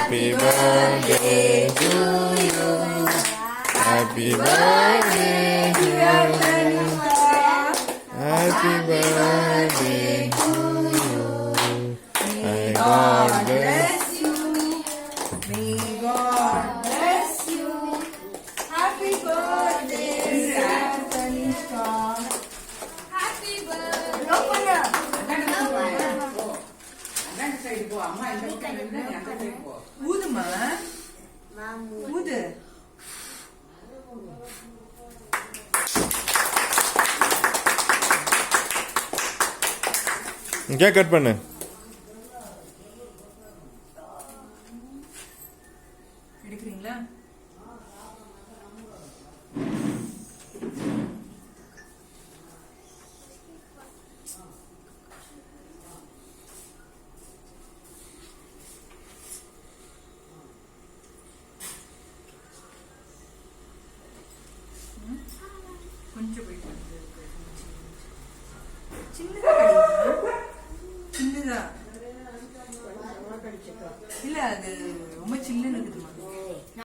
Happy birthday to you. Happy birthday dear Tanuja. Happy birthday to you. May God bless you. May God bless you. Happy birthday dear Tanuja. Happy birthday. ஊதுமா ஊது क्या cut பண்ணு எடுக்கிறீங்களா கொஞ்சம் போயிட்டு சின்னதா சின்னதா இல்ல அது ரொம்ப சில்லுன்னு இருக்குதுமா